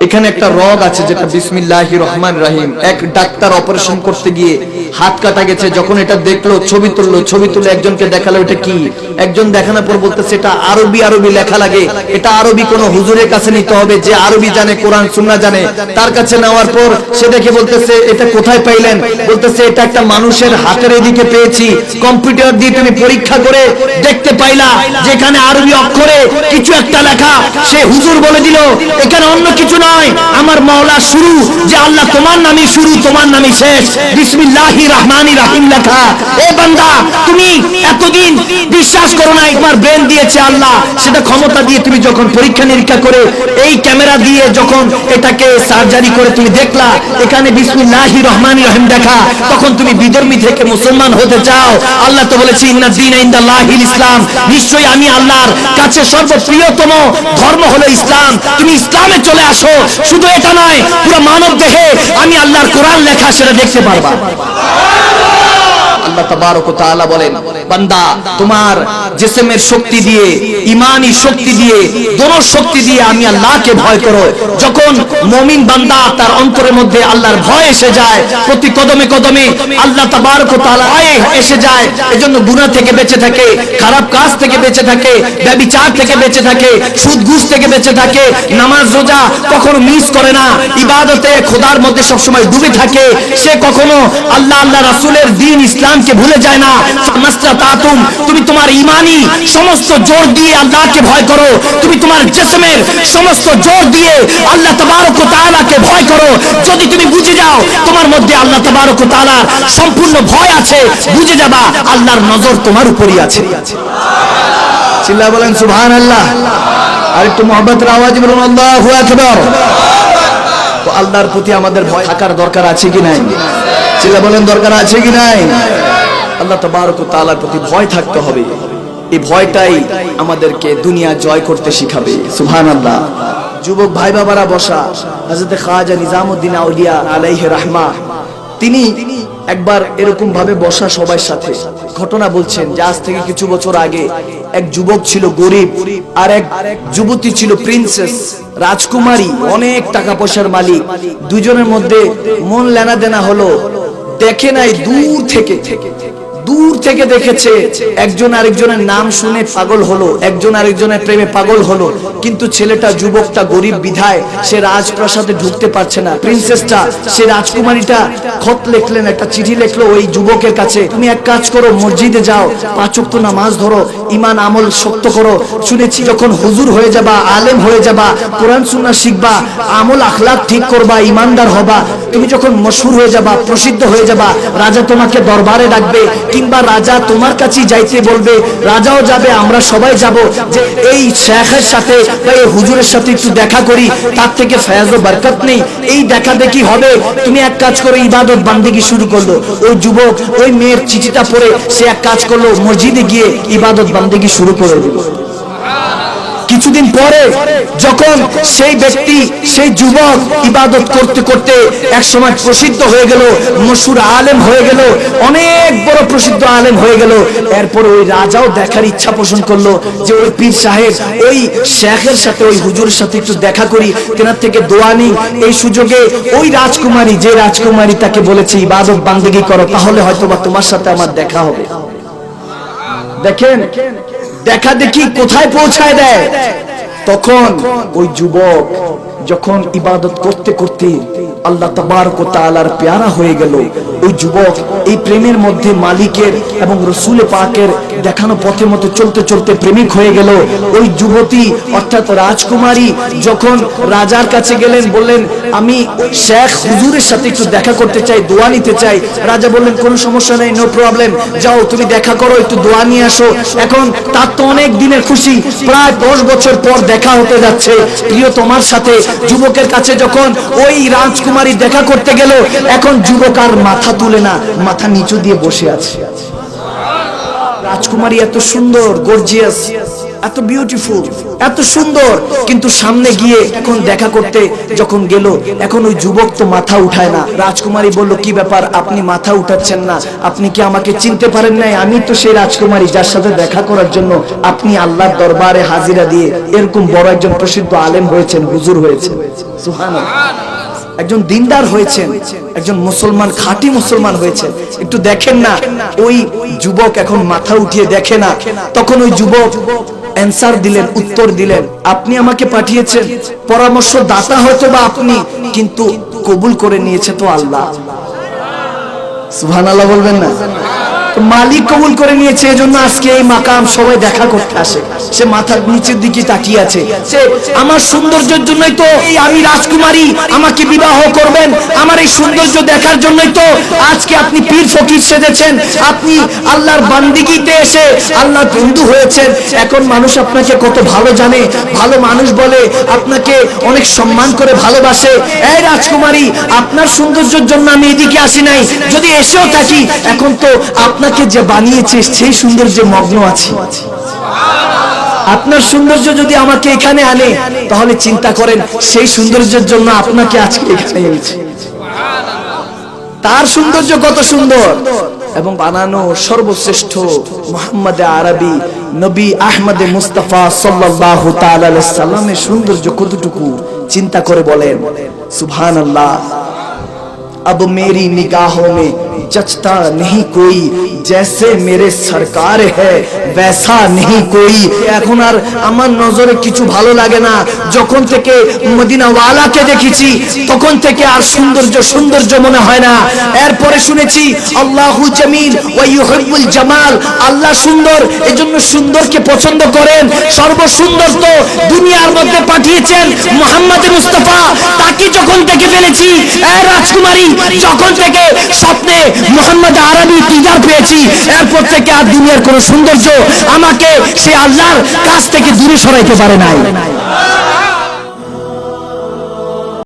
এখানে একটা রগ আছে যেটা বিসমিল্লাহির রহমানির রহিম। এক ডাক্তার অপারেশন করতে গিয়ে হাত কাটা গেছে, যখন এটা দেখলো ছবি তুলে একজনকে দেখালো এটা কি। একজন দেখানোর পর বলতেছে এটা আরবি লেখা লাগে, এটা আরবি কোন হুজুরের কাছে নিতে হবে যে আরবি জানে, কোরআন সুন্নাহ জানে, তার কাছে নেওয়ার পর সে দেখে বলতেছে এটা কোথায় পাইলেন? বলতেছে এটা একটা মানুষের হাতের এদিকে পেয়েছি, কম্পিউটার দিয়ে তুমি পরীক্ষা করে দেখতে পাইলা যেখানে আরবি অক্ষরে কিছু একটা লেখা। সে হুজুর বলে দিল এখানে অন্য কিছু নয়, আমার মাওলা শুরু, যে আল্লাহ তোমার নামই শুরু, তোমার নামই শেষ, বিসমিল্লাহির রহমানির রহিম লেখা। এ বান্দা, তুমি এতদিন বিশ্বাস করো নাই, তোমার ব্রেন দিয়েছে আল্লাহ, সেটা ক্ষমতা দিয়ে তুমি যখন পরীক্ষা নিরীক্ষা করে এই ক্যামেরা দিয়ে যখন এটাকে সার্জারি করে তুমি দেখলা এখানে বিসমিল্লাহির রহমানির রহিম দেখা, তখন তুমি বিধর্মী থেকে মুসলমান হতে চাও। আল্লাহ তো বলেছে ইন্না দীনা ইনদাল্লাহিল ইসলাম, নিশ্চয়ই আমি আল্লাহর কাছে সর্বপ্রিয়তম ধর্ম হলো ইসলাম, তুমি ইসলামে চলে আসো। শুধু এটা নয়, পুরো মানব দেহে আমি আল্লাহর কোরআন লেখা সেটা দেখতে পারবা। আল্লাহ তাবারক ওয়া তাআলা বলেন বান্দা তোমার জিসমের শক্তি দিয়ে, ঈমানি শক্তি দিয়ে, দোনো শক্তি দিয়ে আমি আল্লাহকে ভয় করো। যখন মুমিন বান্দা তার অন্তরের মধ্যে আল্লাহর ভয় এসে যায়, প্রতি কদমে কদমে আল্লাহ তাবারক ওয়া তাআলা ভয় এসে যায়, এজন্য গুনাহ থেকে বেঁচে থাকে, খারাপ কাজ থেকে বেঁচে থাকে, ব্যভিচার থেকে বেঁচে থাকে, সুদ ঘুষ থেকে বেঁচে থাকে, নামাজ রোজা কখনো মিস করে না, ইবাদতে খোদার মধ্যে সবসময় ডুবে থাকে, সে কখনো আল্লাহ রাসূলের দ্বীন ইসলামকে ভুলে যায় না। মাসতাতাতুম, তুমি তোমার ঈমানি সমস্ত জোর দিয়ে আল্লাহকে ভয় করো, তুমি তোমার জিসমের সমস্ত জোর দিয়ে আল্লাহ তাবারক ওয়া তাআলাকে ভয় করো। যদি তুমি বুঝে যাও তোমার মধ্যে আল্লাহ তাবারক ওয়া তাআলার সম্পূর্ণ ভয় আছে, বুঝে যাবা আল্লাহর নজর তোমার উপরই আছে। চিল্লা বলেন সুবহানাল্লাহ। আর একটু মুহাব্বতের আওয়াজে বলুন আল্লাহু আকবার। তো আল্লাহর প্রতি আমাদের ভয় থাকার দরকার আছে কি নাই? চিল্লা বলেন দরকার আছে কি নাই? আল্লাহ তাবারক ওয়া তাআলার প্রতি ভয় থাকতে হবে। এই ভয়টাই আমাদেরকে দুনিয়া জয় করতে শিখাবে। সুবহানাল্লাহ। যুবক ভাই বাবারা বসা, হযরত খাজা নিজামউদ্দিন আউলিয়া আলাইহি রাহমা, তিনি একবার এরকম ভাবে বসা সবার সাথে ঘটনা বলছেন যে আজ থেকে কিছু বছর আগে এক যুবক ছিল গরিব, আর এক যুবতী ছিল প্রিন্সেস, রাজকুমারী, অনেক টাকা পয়সার মালিক। দুজনের মধ্যে মন লেনা দেনা হলো। দেখে নাই দূর থেকে দেখেছে, একজন আরেকজনের নাম শুনে পাগল হলো, একজন আরেকজনের প্রেমে পাগল হলো। কিন্তু ছেলেটা, যুবকটা গরিব বিধায় সে রাজপ্রাসাদে ঢুকতে পারছে না। প্রিন্সেসটা, সে রাজকুমারীটা খত লিখলেন, একটা চিঠি লিখলো ওই যুবকের কাছে, তুমি এক কাজ করো, মসজিদে যাও, 5 ওয়াক্ত নামাজ ধরো, ঈমান আমল শক্ত করো। শুনেছি যখন হুজুর হয়ে যাবা, আলেম হয়ে যাবা, কোরআন সুন্নাহ শিখবা, আমল আখলাক ঠিক করবা, ঈমানদার হবা, তুমি যখন মশহুর হয়ে যাবা, প্রসিদ্ধ হয়ে যাবা, রাজা তোমাকে দরবারে ডাকবে, কিংবা রাজা তোমার কাছেই যাইতে বলবে, রাজাও যাবে, আমরা সবাই যাব, যে এই শেখের সাথে বা এই হুজুরের সাথে একটু দেখা করি, তার থেকে ফয়েজ ও বরকত নেই, এই দেখা দেখি হবে। তুমি এক কাজ করো, ইবাদত বান্দেগি শুরু করলো। ওই যুবক ওই মেয়ের চিঠিটা পড়ে সে এক কাজ করলো, মসজিদে গিয়ে ইবাদত বান্দেগি শুরু করে দিল। কিছুদিন পরে যখন সেই ব্যক্তি, সেই যুবক ইবাদত করতে করতে এক সময় প্রসিদ্ধ হয়ে গেল, মশহুর আলেম হয়ে গেল, অনেক বড় প্রসিদ্ধ আলেম হয়ে গেল। এরপর ওই রাজাও দেখার ইচ্ছা পোষণ করলো যে ওই পীর সাহেব, ওই শেখের সাথে, ওই হুজুরের সাথে একটু দেখা করি, তেনার থেকে দোয়া নিই। এই সুযোগে ওই রাজকুমারী, যে রাজকুমারী তাকে বলেছে ইবাদত বান্দেগি করো, তাহলে হয়তোবা তোমার সাথে আমার দেখা হবে। দেখেন দেখা দেখি কোথায় পৌঁছায় দেয়। তখন ওই যুবক যখন ইবাদত করতে করতে আল্লাহ তাবারক ওয়া তাআলার পেয়ারা হয়ে গেল, ওই যুবক এই প্রেমের মধ্যে মালিকের এবং রাসূল পাকের দেখানো পথে মতো চলতে চলতে প্রেমিক হয়ে গেল। ওই যুবতী অর্থাৎ রাজকুমারী যখন রাজার কাছে গেলেন, বললেন আমি শেখ হুজুরের সাথে একটু দেখা করতে চাই, দোয়া নিতে চাই। রাজা বললেন কোনো সমস্যা নেই, নো প্রবলেম, যাও তুমি দেখা করো, একটু দোয়া নিয়ে আসো। এখন তার তো অনেক দিনের খুশি, প্রায় 10 বছর পর দেখা হতে যাচ্ছে প্রিয় তোমার সাথে। যুবকের কাছে যখন ওই রাজকুমারী দেখা করতে গেল, এখন যুবক আর মাথা তুলে না, মাথা নিচু দিয়ে বসে আছে। রাজকুমারী এত সুন্দর, গর্জিয়াস, এত বিউটিফুল, এত সুন্দর, কিন্তু সামনে গিয়ে এখন দেখা করতে যখন গেল, এখন ওই যুবক তো মাথা উঠায় না। রাজকুমারী বলল, কি ব্যাপার, আপনি মাথা উঠাচ্ছেন না? আপনি কি আমাকে চিনতে পারেন নাই? আমি তো সেই রাজকুমারী যার সাথে দেখা করার জন্য আপনি আল্লাহর দরবারে হাজিরা দিয়ে এরকম বড় একজন প্রসিদ্ধ আলেম হয়েছেন, হুজুর হয়েছেন। সুবহানাল্লাহ, একজন দিনদার হয়েছেন, একজন মুসলমান, খাঁটি মুসলমান হয়েছেন। একটু দেখেন না, ওই যুবক এখন মাথা উঠিয়ে দেখে না। তখন ওই যুবক অ্যানসার দিলেন, উত্তর দিলেন, আপনি আমাকে পাঠিয়েছেন, পরামর্শ দাতা হয়তো বা আপনি, কিন্তু কবুল করে নিয়েছে তো আল্লাহ। সুবহানাল্লাহ বলবেন না? মালিক কবুল করে নিয়েছে, এজন্য আজকে এই মাকাম সবাই দেখা করতে আসে। সে মাথার নিচের দিকে তাকিয়ে আছে, সে আমার সৌন্দর্যের জন্যই তো এই আমি রাজকুমারী আমাকে বিবাহ করবেন, আমার এই সৌন্দর্য দেখার জন্যই তো আজকে আপনি পীর ফকির সেজেছেন, আপনি আল্লাহর বান্দিগিতে এসে আল্লাহর বন্ধু হয়েছেন। এখন মানুষ আপনাকে কত ভালো জানে, ভালো মানুষ বলে, আপনাকে অনেক সম্মান করে ভালোবাসে। এই রাজকুমারী, আপনার সৌন্দর্যের জন্য আমি এদিকে আসি নাই, যদি এসেও থাকি এখন তো আপনাকে যে বানিয়েছে সেই সৌন্দর্যে মগ্ন আছি। আপনার সৌন্দর্য যদি আমাকে এখানে আনে, তাহলে চিন্তা করেন সেই সৌন্দর্যের জন্য আপনাকে আজকে এখানে এনেছে। তার সৌন্দর্য কত সুন্দর, এবং বানানো সর্বশ্রেষ্ঠ মুহাম্মদ আরবি নবী আহমদ মুস্তাফা সাল্লাল্লাহু তাআলা আলাইহি সাল্লামের সৌন্দর্য কতটুকু চিন্তা করে বলেন। সুবহানাল্লাহ। अब मेरी निगाहों में जचता नहीं कोई, जैसे मेरे सरकार है वैसा नहीं कोई। এখন আর আমার নজরে কিছু ভালো লাগে না, যখন থেকে মদিনা ওয়ালাকে দেখেছি তখন থেকে আর সৌন্দর্য মনে হয় না। এরপরে শুনেছি আল্লাহু জামিল ওয়া ইউহিব্বুল জামাল, আল্লাহ সুন্দর, এজন্য সুন্দরকে পছন্দ করেন। সর্বসুন্দর তো দুনিয়ার মধ্যে পাঠিয়েছেন মুহাম্মদ মুস্তাফা, তাকে যখন দেখে ফেলেছি এই রাজকুমারী, যখন থেকে স্বপ্নে মুহাম্মদ আরবি দিদার পেয়েছি, এরপর থেকে আর দুনিয়ার কোন সৌন্দর্য আমাকে সে আল্লাহর কাছ থেকে দূরে সরাইতে পারে নাই।